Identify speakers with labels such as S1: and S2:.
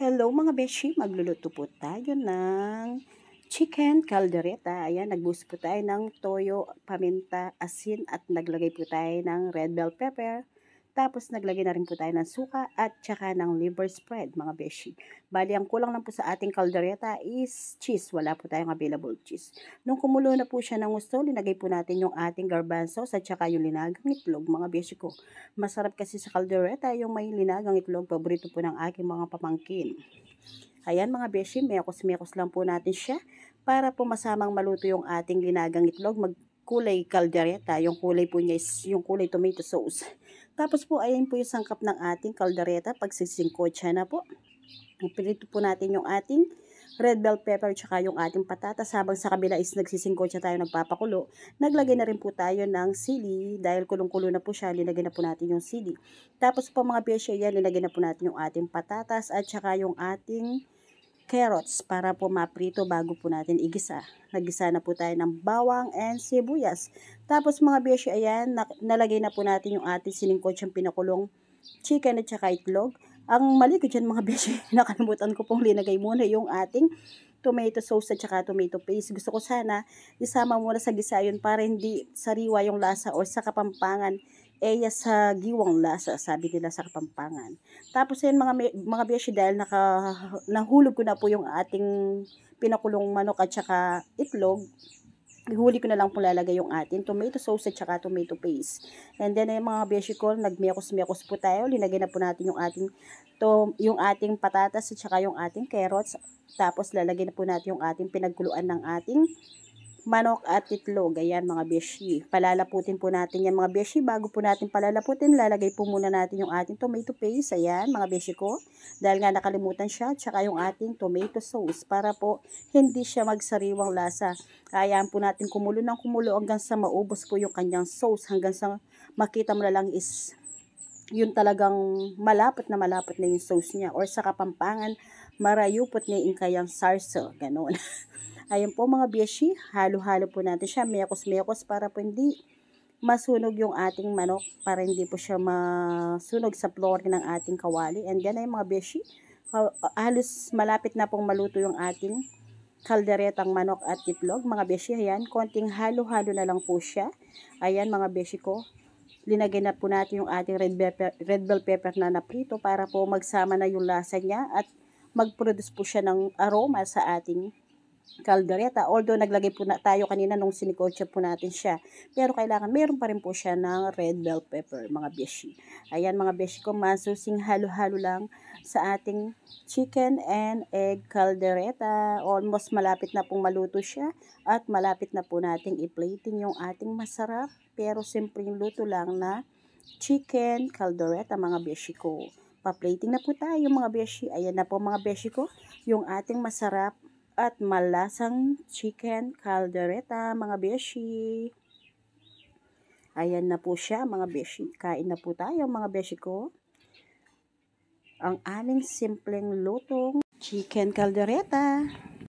S1: Hello mga beshi, magluluto po tayo ng chicken caldereta. Ayan, nagbuhos po tayo ng toyo, paminta, asin at naglagay po tayo ng red bell pepper. Tapos naglagay na rin po tayo ng suka at tsaka ng liver spread mga beshi. Bali, ang kulang lang po sa ating caldereta is cheese. Wala po tayong available cheese. Nung kumulo na po siya ng gusto, linagay po natin yung ating garbanzos at tsaka yung linagang itlog mga beshi ko. Masarap kasi sa caldereta yung may linagang itlog. Paborito po ng aking mga pamangkin. Ayan mga beshi, mekos-mekos lang po natin siya para po masamang maluto yung ating linagang itlog. Magkulay caldereta, yung kulay po niya is yung kulay tomato sauce. Tapos po, ayan po yung sangkap ng ating caldereta. Pag sisingkotsa na po, ipilito po natin yung ating red bell pepper tsaka yung ating patatas. Habang sa kabila is nagsisingkotsa tayo, nagpapakulo. Naglagay na rin po tayo ng sili. Dahil kulong-kulo na po siya, linagay na po natin yung sili. Tapos po mga beshi, ayan, linagay na po natin yung ating patatas at tsaka yung ating carrots para po maprito bago po natin igisa. Nagisa na po tayo ng bawang and sibuyas. Tapos mga beshi, ayan, nalagay na po natin yung ating siningkotsyang pinakulong chicken at saka itlog. Ang mali ko dyan mga beshi, nakalimutan ko pong linagay muna yung ating tomato sauce at saka tomato paste. Gusto ko sana isama muna sa gisa yun para hindi sariwa yung lasa or sa Kapampangan sa giwang lasa, sabi nila sa Kapampangan. Tapos yun mga beshi, dahil nahulog ko na po yung ating pinakulong manok at saka itlog, huli ko na lang po lalagay yung ating tomato sauce at saka tomato paste. And then mga beshi ko, nagmekos-mekos po tayo. Linagay na po natin yung ating patatas at saka yung ating carrots. Tapos lalagay na po natin yung ating pinagkuluan ng ating manok at itlog. Ayan mga beshi. Palalaputin po natin yan mga beshi. Bago po natin palalaputin, lalagay po muna natin yung ating tomato paste. Ayan mga beshi ko. Dahil nga nakalimutan siya. Tsaka yung ating tomato sauce. Para po hindi siya magsariwang lasa. Ayan po natin kumulo ng kumulo hanggang sa maubos po yung kanyang sauce. Hanggang sa makita mo na lang is yun talagang malapot na yung sauce niya. Or sa Kapampangan, marayupot na yung kayang sarso. Ganon. Ayan po mga beshi, halo-halo po natin siya, mekos-mekos para po hindi masunog yung ating manok, para hindi po siya masunog sa floor ng ating kawali. And yan ay mga beshi, halos malapit na pong maluto yung ating kalderetang manok at itlog. Mga beshi, ayan, konting halo-halo na lang po siya. Ayan mga beshi ko, linagay na po natin yung ating red bell pepper na naprito para po magsama na yung lasa niya at mag-produce po siya ng aroma sa ating caldereta. Although naglagay po na tayo kanina nung sinikotsa po natin siya. Pero kailangan meron pa rin po siya ng red bell pepper mga beshi. Ayan mga beshi ko, masusing halo-halo lang sa ating chicken and egg caldereta. Almost malapit na pong maluto siya at malapit na po nating i-plating yung ating masarap pero simpleng luto lang na chicken caldereta mga beshi ko. Pa-plating na po tayo mga beshi. Ayan na po mga beshi ko, yung ating masarap at malasang chicken caldereta mga beshi. Ayan na po siya mga beshi. Kain na po tayo mga beshi ko. Ang aming simpleng lutong chicken caldereta.